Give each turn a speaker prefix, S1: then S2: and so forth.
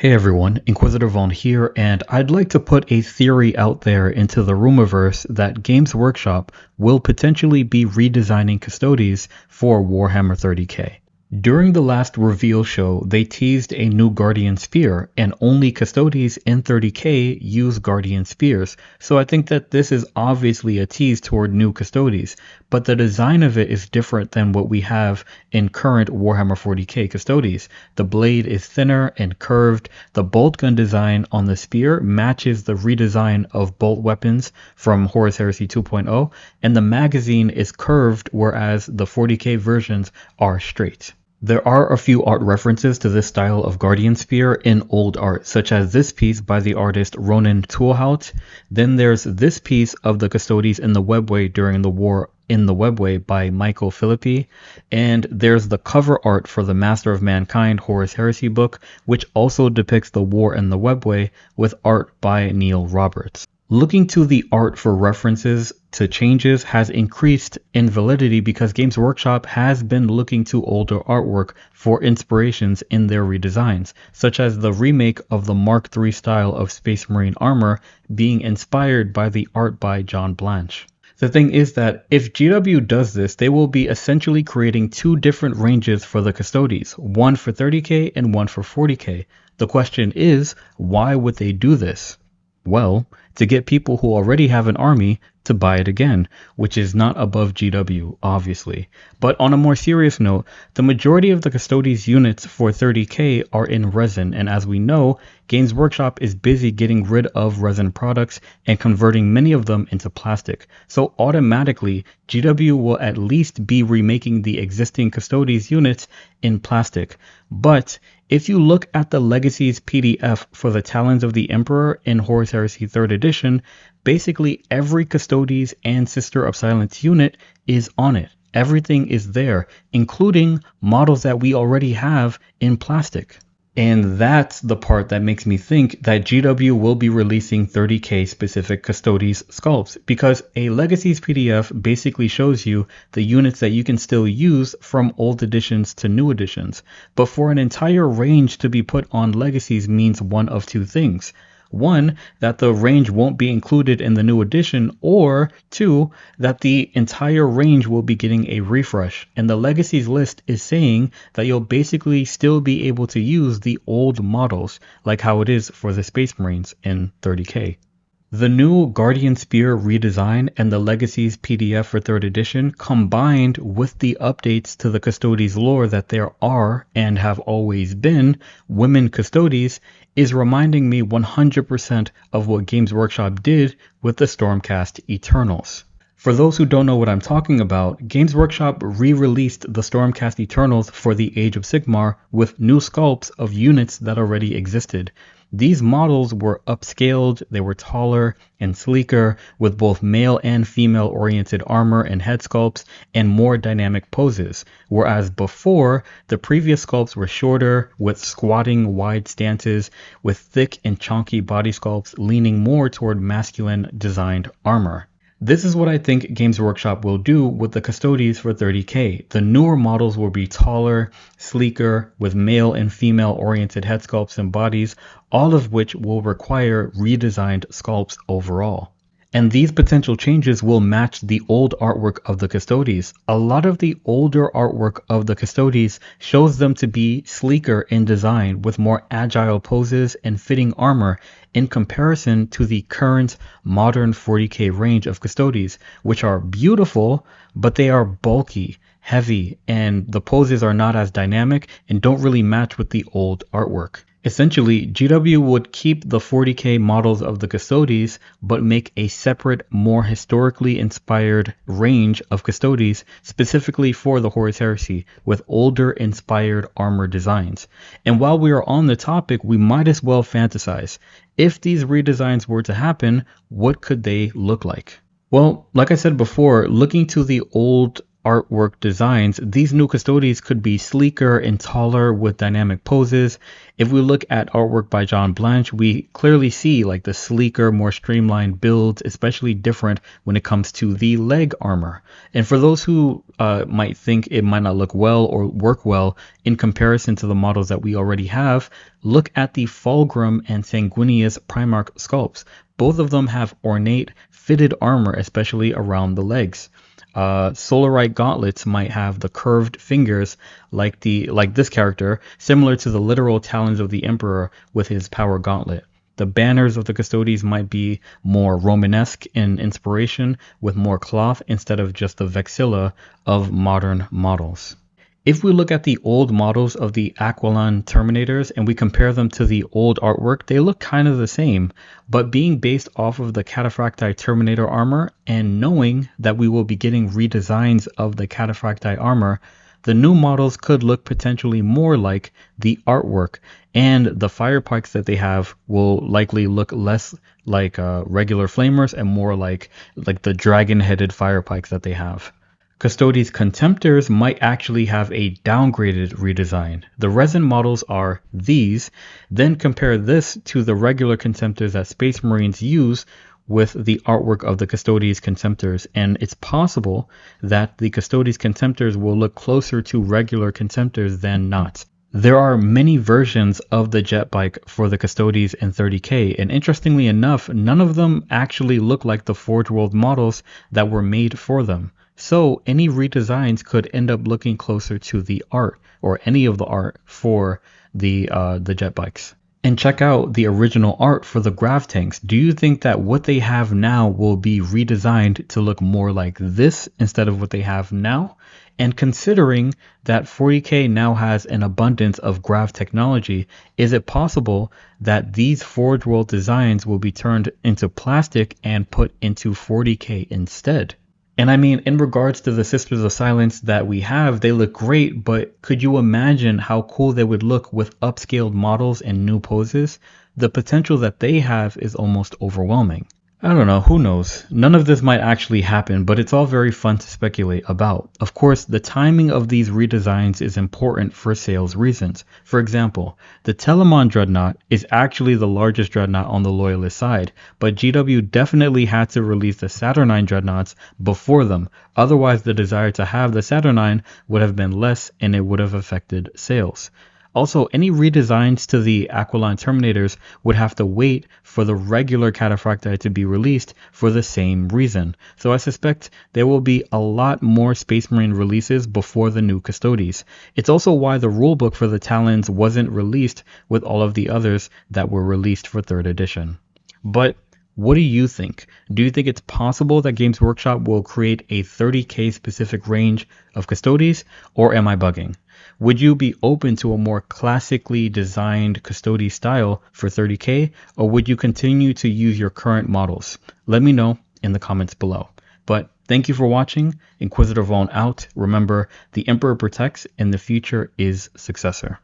S1: Hey everyone, Inquisitor Vaughn here, and I'd like to put a theory out there into the rumorverse that Games Workshop will potentially be redesigning Custodes for Warhammer 30k. During the last reveal show, they teased a new Guardian Spear, and only Custodes in 30k use Guardian Spears, so I think that this is obviously a tease toward new Custodes, but the design of it is different than what we have in current Warhammer 40k Custodes. The blade is thinner and curved, the bolt gun design on the spear matches the redesign of bolt weapons from Horus Heresy 2.0, and the magazine is curved whereas the 40k versions are straight. There are a few art references to this style of Guardian Spear in old art, such as this piece by the artist Ronan Toolhout. Then there's this piece of the Custodes in the Webway during the war in the Webway by Michael Philippi. And there's the cover art for the Master of Mankind Horus Heresy book, which also depicts the war in the Webway with art by Neil Roberts. Looking to the art for references to changes has increased in validity because Games Workshop has been looking to older artwork for inspirations in their redesigns, such as the remake of the Mark III style of Space Marine armor being inspired by the art by John Blanche. The thing is that if GW does this, they will be essentially creating two different ranges for the Custodes, one for 30k and one for 40k. The question is, why would they do this? Well, to get people who already have an army to buy it again, which is not above GW, obviously. But on a more serious note, the majority of the Custodes units for 30k are in resin, and as we know, Games Workshop is busy getting rid of resin products and converting many of them into plastic. So automatically, GW will at least be remaking the existing Custodes units in plastic. But if you look at the Legacies PDF for the Talons of the Emperor in Horus Heresy 3rd edition, basically every Custodes and Sister of Silence unit is on it. Everything is there, including models that we already have in plastic. And that's the part that makes me think that GW will be releasing 30k specific Custodes sculpts, because a Legacies PDF basically shows you the units that you can still use from old editions to new editions. But for an entire range to be put on Legacies means one of two things. One, that the range won't be included in the new edition, or two, that the entire range will be getting a refresh. And the Legacies list is saying that you'll basically still be able to use the old models, like how it is for the Space Marines in 30k. The new Guardian Spear redesign and the Legacies PDF for 3rd edition, combined with the updates to the Custodes lore that there are, and have always been, women Custodes, is reminding me 100% of what Games Workshop did with the Stormcast Eternals. For those who don't know what I'm talking about, Games Workshop re-released the Stormcast Eternals for the Age of Sigmar with new sculpts of units that already existed. These models were upscaled, they were taller and sleeker, with both male and female oriented armor and head sculpts, and more dynamic poses, whereas before, the previous sculpts were shorter, with squatting wide stances, with thick and chunky body sculpts leaning more toward masculine designed armor. This is what I think Games Workshop will do with the Custodes for 30k. The newer models will be taller, sleeker, with male and female oriented head sculpts and bodies, all of which will require redesigned sculpts overall. And these potential changes will match the old artwork of the Custodes. A lot of the older artwork of the Custodes shows them to be sleeker in design, with more agile poses and fitting armor in comparison to the current modern 40k range of Custodes, which are beautiful, but they are bulky, heavy, and the poses are not as dynamic and don't really match with the old artwork. Essentially, GW would keep the 40k models of the Custodes, but make a separate, more historically inspired range of Custodes specifically for the Horus Heresy, with older inspired armor designs. And while we are on the topic, we might as well fantasize. If these redesigns were to happen, what could they look like? Well, like I said before, looking to the old artwork designs, these new Custodes could be sleeker and taller with dynamic poses. If we look at artwork by John Blanche, we clearly see like the sleeker, more streamlined builds, especially different when it comes to the leg armor. And for those who might think it might not look well or work well in comparison to the models that we already have, look at the Fulgrim and Sanguinius Primarch sculpts. Both of them have ornate, fitted armor, especially around the legs. Solarite gauntlets might have the curved fingers like this character, similar to the literal talons of the Emperor with his power gauntlet. The banners of the Custodes might be more Romanesque in inspiration, with more cloth instead of just the vexilla of modern models. If we look at the old models of the Aquiline Terminators and we compare them to the old artwork, they look kind of the same, but being based off of the Cataphracti Terminator armor and knowing that we will be getting redesigns of the Cataphracti armor, the new models could look potentially more like the artwork, and the fire pikes that they have will likely look less like regular flamers and more like the dragon-headed fire pikes that they have. Custodes Contemptors might actually have a downgraded redesign. The resin models are these, then compare this to the regular Contemptors that Space Marines use with the artwork of the Custodes Contemptors, and it's possible that the Custodes Contemptors will look closer to regular Contemptors than not. There are many versions of the jet bike for the Custodes in 30K, and interestingly enough, none of them actually look like the Forge World models that were made for them. So any redesigns could end up looking closer to the art or any of the art for the jet bikes. And check out the original art for the grav tanks. Do you think that what they have now will be redesigned to look more like this instead of what they have now? And considering that 40K now has an abundance of grav technology, is it possible that these Forge World designs will be turned into plastic and put into 40K instead? And I mean, in regards to the Sisters of Silence that we have, they look great, but could you imagine how cool they would look with upscaled models and new poses? The potential that they have is almost overwhelming. I don't know, who knows? None of this might actually happen, but it's all very fun to speculate about. Of course, the timing of these redesigns is important for sales reasons. For example, the Telemon Dreadnought is actually the largest Dreadnought on the Loyalist side, but GW definitely had to release the Saturnine Dreadnoughts before them, otherwise the desire to have the Saturnine would have been less and it would have affected sales. Also, any redesigns to the Aquiline Terminators would have to wait for the regular Cataphracti to be released for the same reason. So I suspect there will be a lot more Space Marine releases before the new Custodes. It's also why the rulebook for the Talons wasn't released with all of the others that were released for 3rd edition. But what do you think? Do you think it's possible that Games Workshop will create a 30K specific range of Custodes, or am I bugging? Would you be open to a more classically designed Custodes style for 30K, or would you continue to use your current models? Let me know in the comments below. But thank you for watching. Inquisitor Vaughn out. Remember, the Emperor protects and the future is successor.